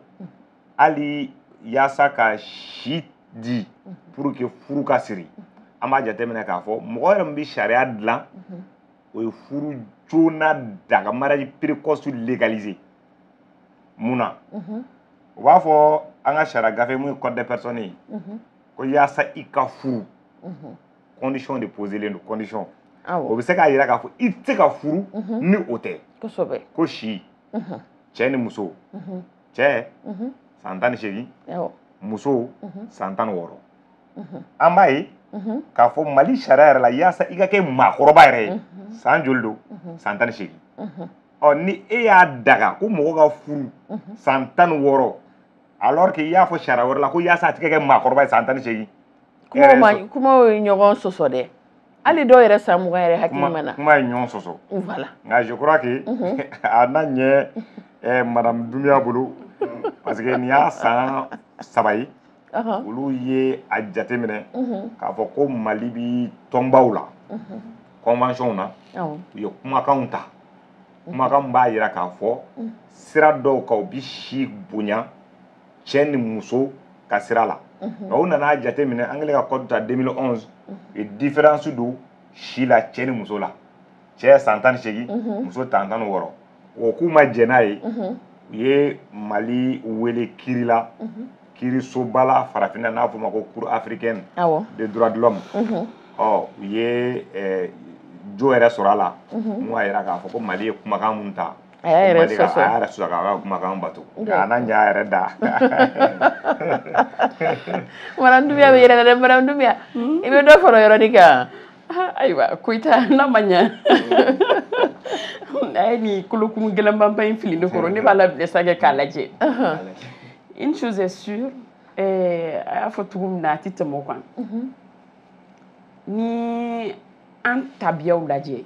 hali yaasa ka si di pour que furu ka siri an b'a jateminɛ k'a fɔ mɔgɔ yɛrɛ min bɛ sariya dilan o ye furu joona daga mariage précoce légalisé mun na u b'a fɔ an ka sariya gafe mun ye code des personnes ye ko yaasa i ka furu condition de poselen don condition o bɛ se k'a jira k'a fɔ i tɛ se ka furu ni o tɛ ko si cɛ ni muso cɛ san 18 muso san 16 an b'a ye k'a fɔ Mali sariya yɛrɛ la yaasa i ka kɛ maakɔrɔba yɛrɛ ye san joli don san 18 ni e y'a daga ko mɔgɔ ka furu san 16 alors que i y'a fɔ sariya wɛrɛ la ko yaasa a tɛ kɛ maakɔrɔba ye san 18 kuma ye ɲɔgɔn sɔsɔ dɛ hali dɔw yɛrɛ san 20 yɛrɛ hakili ma na kuma ye ɲɔgɔn sɔsɔ voilà nka je crois que a na ɲɛ madame Dumbuya bolo parce que nin y'a san 3 ye olu ye a jateminɛ k'a fɔ ko Mali bi tɔnbaw la convention na u ye kumakanw ta kumakan b'a jira k'a fɔ sira dɔw kan u bi si bonya cɛ ni muso ka sira la nka u nana jateminɛ an kɛlen ka code ta 2011 u ye différence don si la cɛ ni muso la cɛ san 18 muso san 16 o k'u ma jɛn n'a ye u ye Mali wele kiri la kirisoba la farafinna n'a fɔ ma ko cour africaine des droits de l'homme u ye jo yɛrɛ sɔrɔ a la mun b'a jira k'a fɔ ko Mali ye kumakan mun ta a y'a yɛrɛ sɔsɔ k'a ka kumakan bato nka a na ɲɛ a yɛrɛ da Madame Dumbuya bɛ yɛlɛ dɛ Madame Dumbuya i bɛ dɔ fara yɔrɔnin kan ayiwa Koyita n'a ma ɲɛ a ye nin kolokuru gɛlɛnmanba in fili ne kɔrɔ ne b'a labila sanfɛ k'a lajɛ une chose est sûre a y'a fɔ cogo min na a tɛ tɛmɛ o kan ni an tabiyaw lajɛ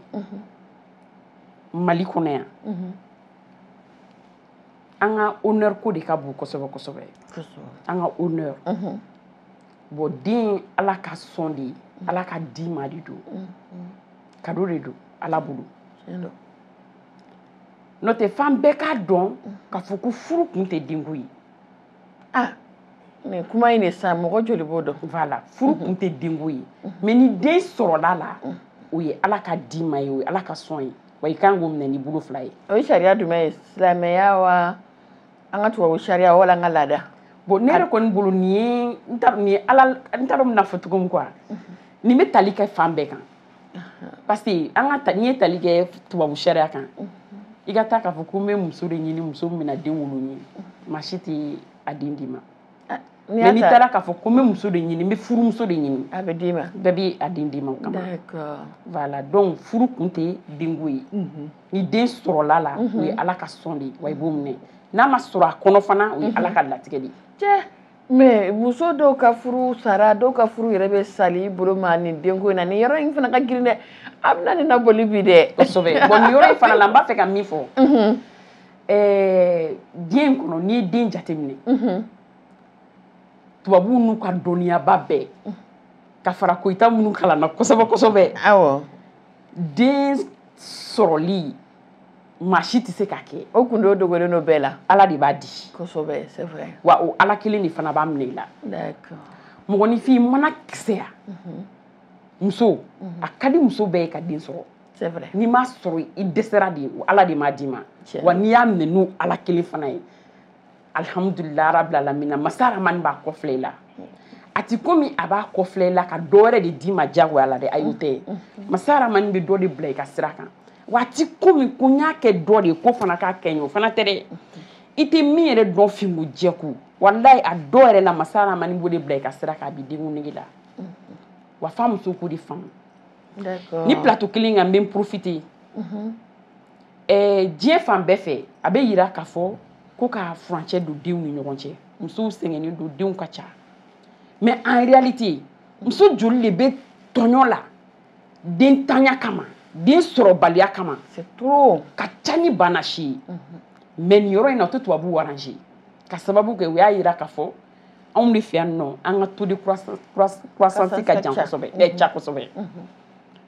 Mali kɔnɔ yan an ka honneur ko de ka bon kosɛbɛ kosɛbɛ an ka honneur bon den Ala ka sɔn de ye Ala ka di ma de don cadeau de don Ala bolo n'o tɛ f'an bɛɛ k'a dɔn k'a fɔ ko furu kun tɛ denko ye mais kuma in de sa mɔgɔ joli b'o dɔn voilà furu kun tɛ denko ye mais ni den sɔrɔla la o ye Ala ka di ma ye o ye Ala ka sɔn ye wa i kan k'o minɛ n'i bolo fila ye o ye sariya jumɛn ye silamɛya wa an ka tubabu sariya wala an ka laada bon ne yɛrɛ kɔni bolo nin ye n t'a dɔn bɛna fɔ cogo min quoi nin bɛ tali kɛ fan bɛɛ kan parce que n'i ye tali kɛ tubabu sariya kan i ka taa k'a fɔ ko n bɛ muso de ɲini muso min bɛna den wolo n ye maa si tɛ a den d'i ma mais n'i taara k'a fɔ ko n bɛ muso de ɲini n bɛ furumuso de ɲini a bɛ d'i ma bɛɛ b'i a den d'i ma o kama d'accord voilà donc furu kun tɛ denko ye ni den sɔrɔla la o ye ala ka sɔn de ye wa i b'o minɛ n'a ma sɔrɔ a kɔnɔ fana o ye ala ka latigɛ de ye cɛ mais muso dɔw ka furu sara dɔw ka furu yɛrɛ bɛ sali i bolo ma nin denko in na nin yɔrɔ in fana ka girin dɛ a bɛna nin naboli bi dɛ kosɛbɛ bon nin yɔrɔ in fana la n b'a fɛ ka min fɔ diɲɛ in kɔnɔ n'i ye den jateminɛ tubabuw n'u ka dɔnniyaba bɛɛ ka fara koyita minnu kalanna kosɛbɛ kosɛbɛ awɔ den sɔrɔli maa si tɛ se k'a kɛ o kundo dogolen do bɛɛ la ala de b'a di kosɛbɛ c'est vrai wa o ala kelen de fana b'a minɛ i la d'accord mɔgɔninfin mana kisɛya muso a ka di muso bɛɛ ye ka den sɔrɔ c'est vrai n'i m'a sɔrɔ i dɛsɛra de o ala de m'a d'i ma wa n'i y'a minɛ n'o ala kelen fana ye alhamdulilahi rabbil alamina masa rahamani b'a kɔfilɛ i la a ti komi a b'a kɔfilɛ i la ka dɔ wɛrɛ de d'i ma diyagoya la dɛ ayi o tɛ masa rahamani bɛ dɔ de bila i ka sira kan wa a ti komi ko n y'a kɛ dɔ de ko fana k'a kɛ n ye o fana tɛ dɛ i tɛ min yɛrɛ dɔn finko jɛku walayi a dɔ yɛrɛ la masa rahamani b'o de bila i ka sira kan a b'i denko nege la wa f'a muso k'o de faamu d'accord ni plateau kelen kan n bɛ n profiter diɲɛ fan bɛɛ fɛ a bɛ yira k'a fɔ ko ka furancɛ don denw ni ɲɔgɔn cɛ musow sɛgɛnnen don denw ka ca mais en réalité muso joli de bɛ tɔɲɔ la den tanya kama den sɔrɔbaliya kama c'est trop ka ca ni bana si ye mais nin yɔrɔ in na o tɛ tubabuw arranger ka sababu kɛ u y'a yira k'a fɔ anw de fɛ yan nɔ an ka taux de croissance ka jan kosɛbɛ ca kosɛbɛ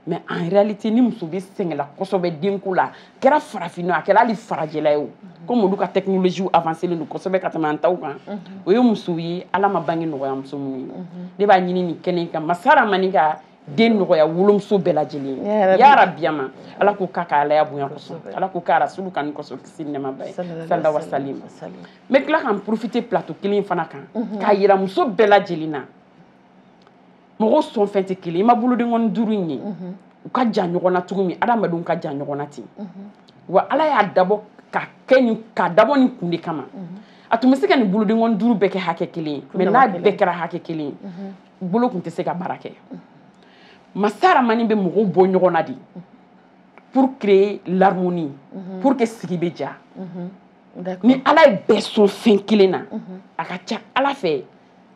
mais en réalité ni muso bɛ sɛgɛnla kosɛbɛ denko la kɛra farafinna a kɛra hali farajɛla ye o comme olu ka technologie avancée don kosɛbɛ ka tɛmɛ an taw kan o ye musow ye ala ma bange nɔgɔya muso minnu ye ne b'a ɲini nin kɛnɛ kan masa rahamani ka den nɔgɔya wolomuso bɛɛ lajɛlen ye ya rabi ma ala k'o k'a ka alaya bonya kosɛbɛ ala k'o k'a rasulu kan kosɛbɛ kisi nɛma ba ye sallallahu alaihi wasallam n bɛ tila ka n profiter plateau kelen fana kan k'a yira muso bɛɛ lajɛlen na mɔgɔw sɔn fɛn tɛ kelen i ma bolodenkɔni duuru in ye u ka jan ɲɔgɔn na cogo min adamadenw ka jan ɲɔgɔn na ten wa ala y'a dabɔ k'a dabɔ nin kun de kama a tun bɛ se ka nin bolodenkɔni duuru bɛɛ kɛ hakɛ kelen ye mais n'a bɛɛ kɛra hakɛ kelen ye bolo tun tɛ se ka baara kɛ masa rahamani bɛ mɔgɔw bɔ ɲɔgɔn na de pour créer l'harmonie pour que sigi bɛ diya ni ala ye bɛɛ sɔn fɛn kelen na a ka ca ala fɛ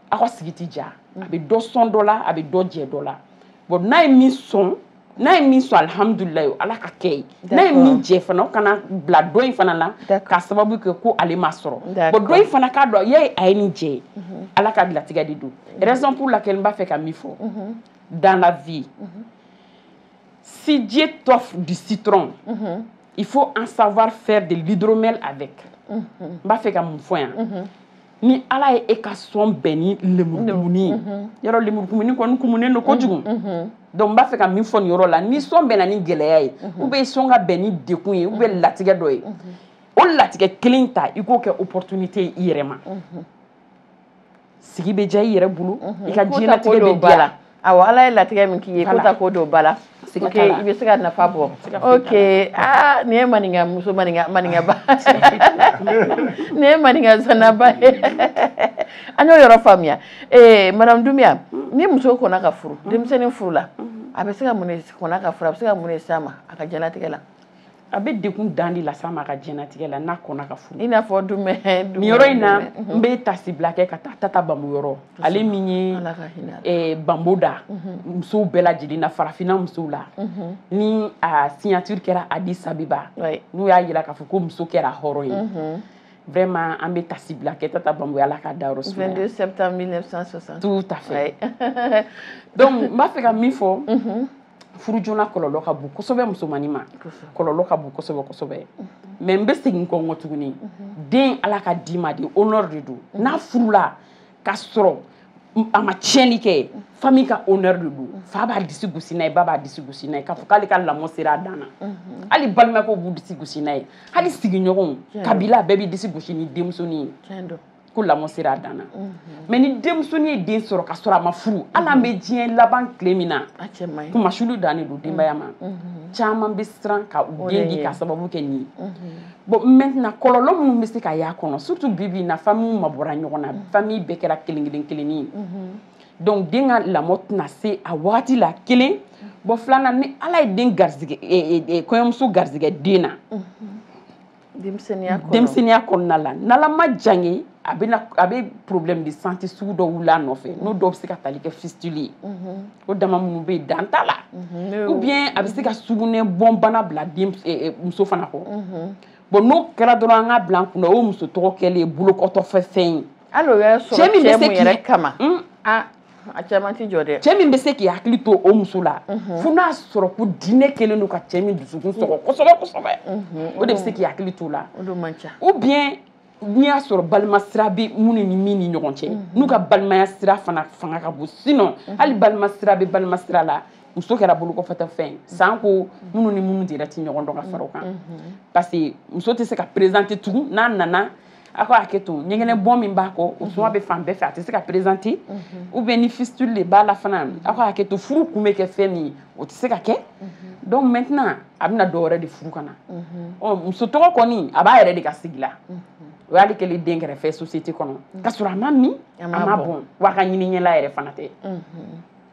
aw ka sigi tɛ diya a bɛ dɔ sɔn dɔ la a bɛ dɔ jɛ dɔ la bon n'a ye min sɔn alhamdulilayi ala ka kɛ ye n'a ye min jɛ fana o kana bila dɔ in fana la k'a sababu kɛ ko ale ma sɔrɔ bon dɔ in fana k'a dɔn a ye nin jɛ ala ka latigɛ de don raison pour laquelle n b'a fɛ ka min fɔ dans la vie si Dieu t'offre du citron il faut en savoir faire de l'hydromel avec n b'a fɛ ka mun fɔ yan ni ala ye e ka sɔn bɛn ni lemurukumuni ye yɔrɔ lemurukumuni kɔni kumunen don kojugu donc n b'a fɛ ka min fɔ nin yɔrɔ la ni sɔn bɛnna ni gɛlɛya ye ou bien sɔn ka bɛn ni dekun ye ou bien latigɛ dɔ ye o latigɛ kelen ta i k'o kɛ opportunité ye i yɛrɛ ma sigi bɛ diya i yɛrɛ bolo i ka diɲɛlatigɛ bɛ diya awɔ ala ye latigɛ min k'i ye ko ta ko don ba la i bɛ se ka nafa bɔ ok nin ye maninka muso maninka ba nin ye maninka zanaba ye an y'o yɔrɔ faamuya madame Doumbia ni muso kɔnna ka furu denmisɛnnin furu la a bɛ se ka mun de kɔnna ka furu a bɛ se ka mun de s'a ma a ka diɲɛlatigɛ la a bɛ dekun dan de las'a ma a ka diɲɛlatigɛ la n'a kɔnna ka furu i n'a fɔ Doumbia nin yɔrɔ in na n bɛ tasi bila kɛ ka taa Tata Bambo yɔrɔ ale min ye Bambo da musow bɛɛ lajɛlen na farafinna musow la ni a signature kɛra Addis Abeba n'u y'a yira k'a fɔ ko muso kɛra hɔrɔn ye vraiment an bɛ tasi bila kɛ Tata Bambo ala ka dayɔrɔ sumaya 22 septembre 1960 tout à fait donc n b'a fɛ ka min fɔ furu joona kɔlɔlɔ ka bon kosɛbɛ musomanin ma kɔlɔlɔ ka bon kosɛbɛ kosɛbɛ mais n bɛ segin kɔ n kɔ tuguni den ala ka d'i ma de honneur de don n'a furula k'a sɔrɔ a ma tiɲɛni kɛ famille ka honneur de don fa b'a disi gosi n'a ye ba b'a disi gosi n'a ye k'a fɔ k'ale ka lamɔ sera a dan na hali balimakɛw b'u disi gosi n'a ye hali sigiɲɔgɔnw kabila bɛɛ b'i disi gosi ni denmusonin ye ko lamɔ sera danna mais ni denmusonin ye den sɔrɔ ka sɔrɔ a ma furu ala bɛ diɲɛ laban tile min na kuma sulu dannen don denbaya ma caman bɛ siran ka u den di ka sababu kɛ nin ye bon maintenant kɔlɔlɔ minnu bɛ se ka y'a kɔnɔ surtout bibi na famille ma bɔra ɲɔgɔn na famille bɛɛ kɛra kelen ye donc den ka lamɔ tɛna se a wagati la kelen bon filanan ni ala ye den garisɛgɛ kɔɲɔmuso garisɛgɛ den na denmisɛnniya kɔnɔna la n'ala ma jan ye a bɛ problème de santé sugu dɔw wuli a nɔfɛ n'o dɔw bɛ se ka tali kɛ fistule ye o dama minnu bɛ yen dan t'a la ou bien a bɛ se ka sugunɛ bɔnbana bila muso fana kɔ bon n'o kɛra dɔrɔn an ka bila an kunna o muso tɔgɔ kɛlen bolokɔtɔfɛ fɛn ye hali o y'a sɔrɔ cɛ mun yɛrɛ kama a caman ti jɔ dɛ cɛ min bɛ se k'i hakili to o muso la fo n'a sɔrɔ ko diinɛ kɛlen don ka cɛ min dusukun sɔgɔ kosɛbɛ o de bɛ se k'i hakili to la ou bien n'i y'a sɔrɔ balima sira bɛ minnu ni min ni ɲɔgɔn cɛ n'u ka balimaya sira fana fanga ka bon sinon hali balima sira bɛ balima sira la muso kɛra bolokɔfɛtɔ fɛn san ko minnu ni minnu yɛrɛ ti ɲɔgɔn dɔn ka fara o kan parce que muso tɛ se ka présenter tugun n'a nana a ko hakɛ to ɲɛgɛnɛ bɔn min b'a kɔ o suma bɛ fan bɛɛ fɛ a tɛ se ka présenter ou bien ni fistule de b'a la fana a ko hakɛ to furu kun bɛ kɛ fɛn min ye o tɛ se ka kɛ donc maintenant a bɛna dɔ wɛrɛ de furu ka na muso tɔgɔ kɔni a b'a yɛrɛ de ka sigi la o y'ale kɛlen den kɛrɛfɛ société kɔnɔ ka sɔrɔ a ma min a ma bɔn wa a ka ɲini ɲɛla yɛrɛ fana tɛ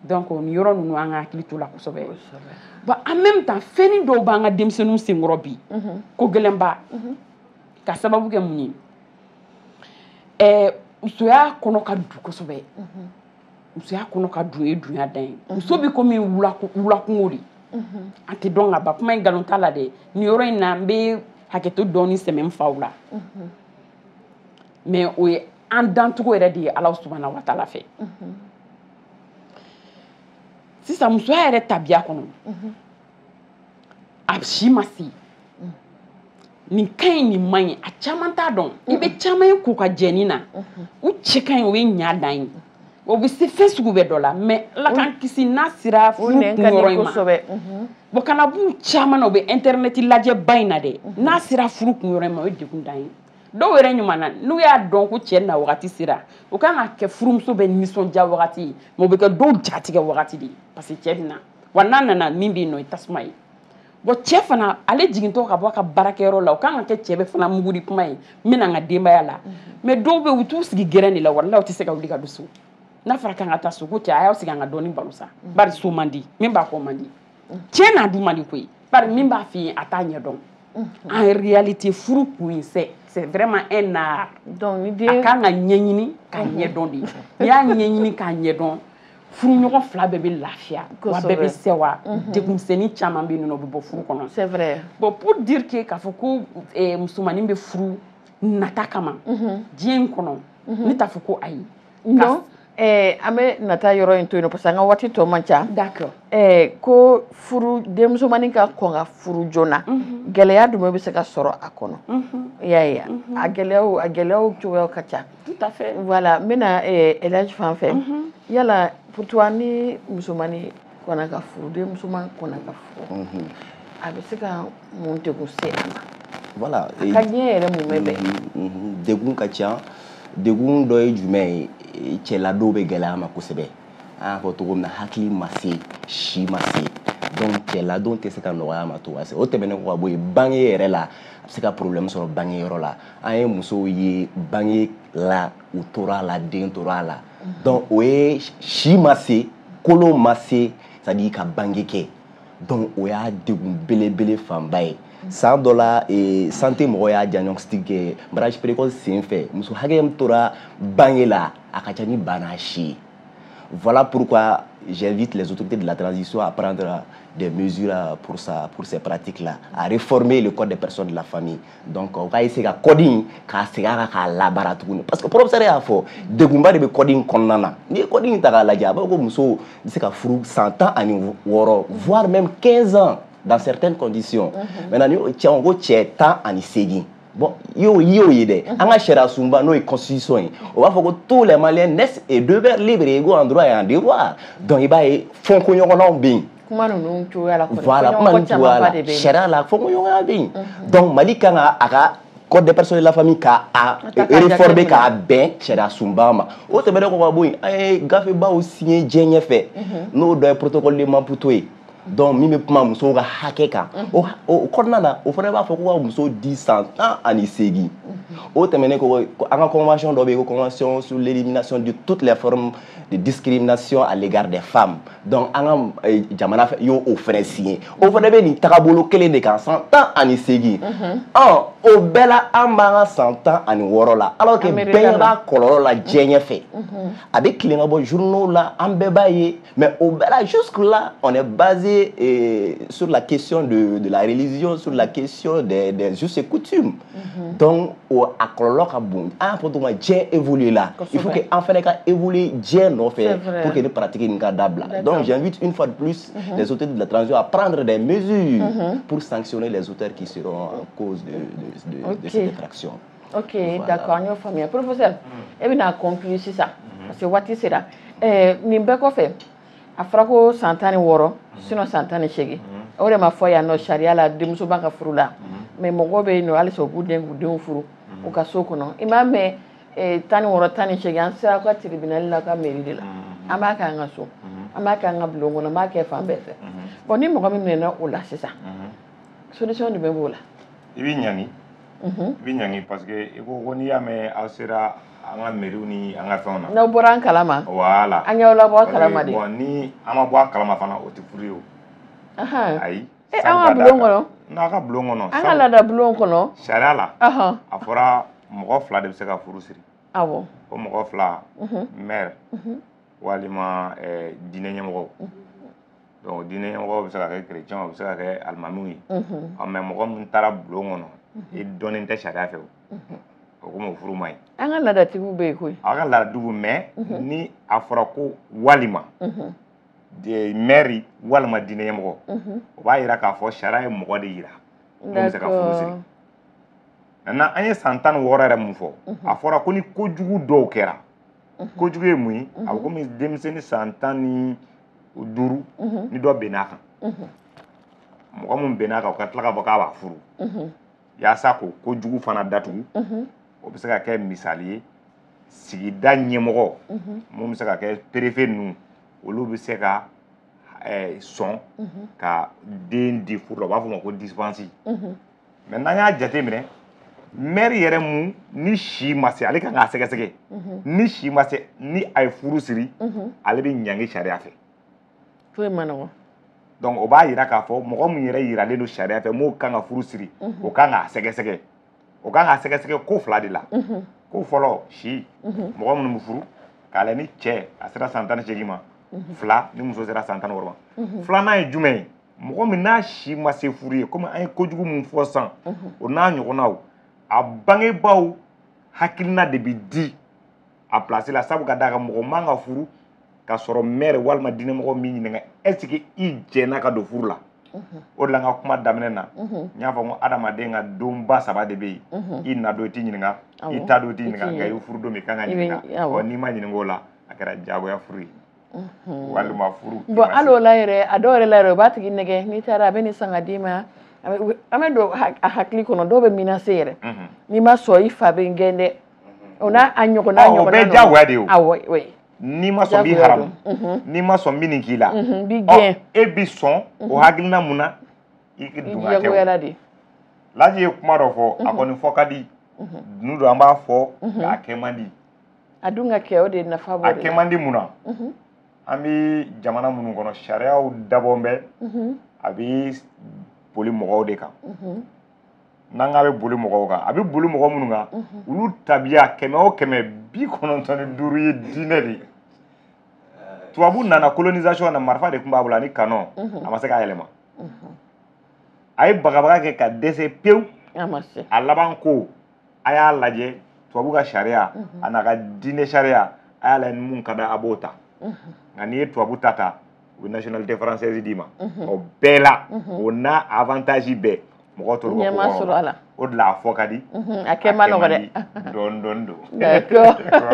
donc ni yɔrɔ ninnu an ka hakili to la kosɛbɛ bon en même temps fɛnnin dɔw b'an ka denmisɛnninw senkɔrɔ bi ko gɛlɛnba ka sababu kɛ mun ye musoya kɔnɔ ka du kosɛbɛ musoya kɔnɔ ka du ye dunya dan ye muso bɛ komi wulakungo de an tɛ dɔn ka ban kuma in nkalon t'a la dɛ nin yɔrɔ in na n bɛ hakɛto dɔɔni sɛmɛ n faw la mais o ye an dancogo yɛrɛ de ye Ala subahana wa taala fɛ sisan musoya yɛrɛ tabiya kɔnɔ a si ma se nin ka ɲi nin man ɲi a caman t'a dɔn i bɛ caman ye k'u ka jɛni na u cɛ ka ɲi o ye ɲa dan ye o bɛ se fɛn sugu bɛɛ dɔ la mais Ala k'an kisi n'a sera furu kunyɔrɔ in ma bon kana b'u caman na o bɛ internet lajɛ ba in na dɛ n'a sera furu kunyɔrɔ in ma o ye degun dan ye dɔw yɛrɛ ɲuman na n'u y'a dɔn ko cɛ na wagati sera o kan ka kɛ furumuso bɛ nisɔndiya wagati ye mais o bɛ kɛ dɔw jatigɛ wagati de ye parce que cɛ bɛ na wa n'a nana min bɛ yen nɔ o ye tasuma ye bon cɛ fana ale jigintɔ ka bɔ a ka baarakɛyɔrɔ la o kan ka kɛ cɛ bɛ fana mugu di kuma ye n bɛna n ka denbaya la mais dɔw bɛ yen u t'u sigi gɛrɛn de la walahi u tɛ se ka wuli ka don so n'a fɔra kan ka taa so ko cɛ a y'aw sigi an ka dɔɔni baro sa bari so man di min b'a fɔ man di cɛ n'a dun man di koyi bari min b'a f'i ye a t'a ɲɛdɔn en réalité furu kun ye c'est vraiment un art donc a kan ka ɲɛɲini k'a ɲɛdɔn de n'i y'a ɲɛɲini k'a ɲɛdɔn furuɲɔgɔn fila bɛɛ bɛ lafiya wa bɛɛ bɛ sewa degunmisɛnnin caman bɛ yen nɔ o bɛ bɔ furu kɔnɔ c'est vrai bon pour dire que k'a fɔ ko musomanin bɛ furu nata kama diɲɛ in kɔnɔ ne t'a fɔ ko ayi non an bɛ nata yɔrɔ in to yen nɔ parce que an ka waati tɔ man ca d'accord ko furu denmusomanin ka kɔn ka furu joona gɛlɛya jumɛn bɛ se ka sɔrɔ a kɔnɔ i y'a ye a gɛlɛyaw cogoyaw ka ca tout à fait voilà n bɛna Elhaji fan fɛ yala pour toi ni musomanin kɔnna ka furu denmusoman kɔnna ka furu a bɛ se ka mun degun se a ma voilà a ka diɲɛ yɛrɛ mun bɛ bɛn degun ka ca degun dɔ ye jumɛn ye cɛladon bɛ gɛlɛya ma kosɛbɛ an y'a fɔ cogo min na hakili ma se si ma se donc cɛladon tɛ se ka nɔgɔya ma cogoya se o tɛmɛnen kɔ ka bɔ yen bange yɛrɛ la a bɛ se ka problème sɔrɔ bangeyɔrɔ la an ye musow ye bange la u tora a la den tora a la donc o ye si ma se kolon ma se c'est à dire ka bange kɛ donc o y'a degun belebele fanba ye san dɔ la santé mɔgɔw y'a diagnostic kɛ mariage précoce sen fɛ muso hakɛ min tora bange la a ka ca ni bana si ye voilà pourquoi j'invite les autorités de la transition à prendre des mesures pour ces pratiques-là, à réformer le code des personnes de la famille. Donc, on va essayer de coding, k'a labara tuguni. Parce que professeur y'a fɔ, degunba de bɛ coding kɔnɔna na. Ni ye coding ta k'a lajɛ, a b'a fɔ ko muso bɛ se ka furu 100 ans ani 6, voire même 15 ans dans certaines conditions. Maintenant, ni cɛ on ko cɛ 10 ani 8. Bon, yo ye dɛ. An ka sariya sunba n'o ye constitution ye. O b'a fɔ ko tous les Maliens naissent et demeurent libres et égaux en droit et en devoir. Donc i b'a ye fɔnkoɲɔgɔnnaw bɛ yen. Kuma ninnu cogoya la. Voilà, kuma ninnu cogoya la. Sariya la fɔnkoɲɔgɔnya bɛ yen. Donc Mali kan ka a ka code des personnes de la famille k'a réformer k'a bɛn sariya sunba ma o tɛmɛnen kɔ ka bɔ yen an ye gafebaw signé diɲɛ ɲɛfɛ n'o dɔ ye protocole de Maputo ye donc min bɛ kuma musow ka hakɛ kan o kɔnɔna na o fana b'a fɔ ko ka muso di 118 o tɛmɛnen kɔ an ka convention dɔ bɛ yen ko convention sur l'élimination de toutes les formes de discrimination à l'égard des femmes donc an ka jamana y'o fana signé o fana bɛ nin tagabolo kelen de kan 118 o bɛɛ la an b'an ka 116 la alors que bɛɛ b'a kɔlɔlɔ la diɲɛ ɲɛfɛ a bɛ tilen ka bɔ journaux la an bɛɛ b'a ye mais au bɛɛ la jusque là on est basé sur la question de la religion, sur la question des us et coutumes. Donc, à kɔlɔlɔ bon, an faut que Dieu évolue là. Il faut que en fait évoluer Dieu non fait pour que les pratiques ne cadabla. Donc, j'invite une fois de plus les auteurs de la transition à prendre des mesures pour sanctionner les auteurs qui seront en cause de cette infraction. Ok, voilà. D'accord, nous famille. Professeur, et bien conclure c'est ça. Parce que what is it? Nimbeko fait. Afrako santani woro sinon santani shegi o de ma fɔ yan nɔ sariya la denmuso b'a ka furu la mais mɔgɔ bɛ yen nɔ hali u b'u denw furu u ka so kɔnɔ i m'a mɛn 16 18 an sera ka tribunal la ka mairie de la an b'a kɛ an ka so an b'a kɛ an ka bulon kɔnɔ an b'a kɛ fan bɛɛ fɛ bon ni mɔgɔ min minɛna o la sisan solution de bɛ b'o la i bɛ ɲangi parce que i ko n'i y'a mɛn aw sera an ka mairie ni an ka fɛnw na n'aw bɔra an kalama voilà an y'aw labɔ kalama de bon ni an ma bɔ a kalama fana o tɛ furu ye o ayi an ka bulon kɔnɔ n'a ka bulon kɔnɔ an ka laada bulon kɔnɔ sariya la a fɔra mɔgɔ 2 de bɛ se ka furu siri awɔ o mɔgɔ 2 maire walima diinɛ ɲɛmɔgɔw donc diinɛ ɲɛmɔgɔw bɛ se ka kɛ chrétien o bɛ se ka kɛ alimamiw ye mais mɔgɔ min taara bulon kɔnɔ i dɔnnen tɛ sariya fɛ o ko furu man ɲi an ka laadatigiw bɛ yen koyi an ka laadatigiw mais ni a fɔra ko walima maire walima diinɛ ɲɛmɔgɔ o b'a jira k'a fɔ sariya ye mɔgɔ de jira mun bɛ se ka furu siri maintenant an ye san 16 yɛrɛ mun fɔ a fɔra ko ni kojugu dɔw kɛra kojugu ye mun ye a bɛ komi denmisɛnnin san 15 ni dɔ bɛnn'a kan mɔgɔ min bɛnn'a kan o ka tila k'a fɔ k'a b'a furu yaasa ko kojugu fana datugu o bɛ se ka kɛ misali ye sigida ɲɛmɔgɔ mun bɛ se ka kɛ préfet ninnu olu bɛ se ka sɔn ka den di furu la u b'a fɔ o ma ko dispense mais n'an y'a jate minɛ maire yɛrɛ mun ni si ma se ale kan k'a sɛgɛsɛgɛ ni si ma se ni a ye furu siri ale bɛ ɲangi sariya fɛ foyi ma nɔgɔn donc o b'a jira k'a fɔ mɔgɔ min yɛrɛ yiralen don sariya fɛ m'o kan ka furu siri o kan k'a sɛgɛsɛgɛ o kan k'a sɛgɛsɛgɛ ko 2 de la ko fɔlɔ si mɔgɔ minnu bɛ furu k'a lajɛ ni cɛ a sera san 18 ma 2 ni muso sera san 16 ma 2nan ye jumɛn ye mɔgɔ min n'a si ma se furu ye komi an ye kojugu min fɔ sisan o n'a ɲɔgɔnnaw a bangebaaw hakilina de bɛ di a place la sabu ka d'a kan mɔgɔ man ka furu ka sɔrɔ maire walima diinɛmɔgɔ min ɲininka est ce que i jɛnna ka don furu la o de la n ka kuma daminɛ na n y'a fɔ ko adamaden ka donba 3 de bɛ yen i na don i t'i ɲininka i ta don i t'i ɲininka nka i furu don min i kan ka ɲininka n'i ma ɲininka o la a kɛra diyagoya furu ye walima furu bon hali o la yɛrɛ a dɔw yɛrɛ la yɛrɛ o b'a tigi nɛgɛ n'i taara a bɛ nin san ka d'i ma an bɛ don a hakili kɔnɔ dɔw bɛ menacer yɛrɛ n'i ma sɔn i fa bɛ n gɛn dɛ o n'a a ɲɔgɔnna o bɛɛ diyagoya de ye o awɔ n'i ma sɔn b'i haramu n'i ma sɔn min k'i la e bi sɔn o hakilina mun na i dun ka kɛ Laji ye kuma dɔ fɔ a kɔni fɔ ka di nu don an b'a fɔ k'a kɛ man di a dun ka kɛ o de nafa b'o de la a kɛ man di mun na an bɛ jamana minnu kɔnɔ sariyaw dabɔn bɛ a bɛ boli mɔgɔw de kan n'an k'a bɛ boli mɔgɔw kan a bɛ boli mɔgɔ minnu kan olu tabiya 100 o 100 95 ye diinɛ de ye tubabu nana colonisation na marifa de tun b'a bolo ani kanon a ma se k'a yɛlɛma a ye bagabaga kɛ ka dɛsɛ pewu a laban ko a y'a lajɛ tubabu ka sariya a n'a ka diinɛ sariya a y'a lajɛ ni mun ka di a b'o ta nka n'i ye tubabu ta u bɛ nationalité française d'i ma o bɛɛ la o n'a avantage bɛɛ mɔgɔ tɔw bɛ ko kɔrɔ o de la a fɔ ka di a kɛ man nɔgɔ dɛ dɔɔnin don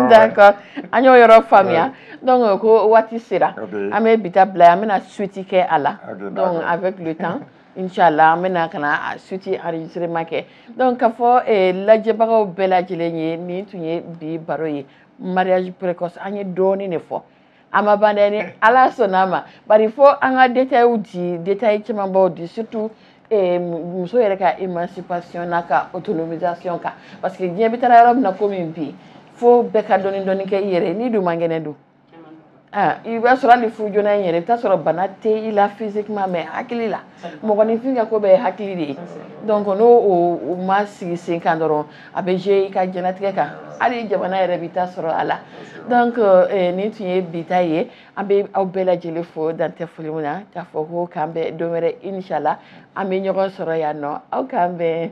d'accord an y'o yɔrɔ faamuya donc ko waati sera an bɛ bi ta bila an bɛna suite kɛ a la donc avec le temps Inch'Allah an bɛna ka na suite enregistrement kɛ donc k'a fɔ lajɛbagaw bɛɛ lajɛlen ye nin tun ye bi baro ye mariage précoce an ye dɔɔnin de fɔ a ma ban dɛ ni Ala sɔnn'a ma bari fo an ka détails di détails camanbaw di surtout muso yɛrɛ ka émancipation n'a ka autonomisation kan parce que diɲɛ bɛ taa yɔrɔ min na komi bi fo bɛɛ ka dɔɔnin dɔɔnin kɛ i yɛrɛ n'i dun man kɛnɛ dun i b'a sɔrɔ hali furu joona in yɛrɛ i bɛ taa sɔrɔ bana tɛ i la physiquement mais hakili la mɔgɔninfin ka ko bɛɛ ye hakili de ye donc n'o ma sigi sen kan dɔrɔn a bɛ jouer i ka diɲɛlatigɛ kan hali jamana yɛrɛ bɛ taa sɔrɔ a la donc nin tun ye bi ta ye an bɛ aw bɛɛ lajɛlen fo dan tɛ foli min na k'a fɔ ko k'an bɛn don wɛrɛ inchallah an bɛ ɲɔgɔn sɔrɔ yan nɔ aw k'an bɛn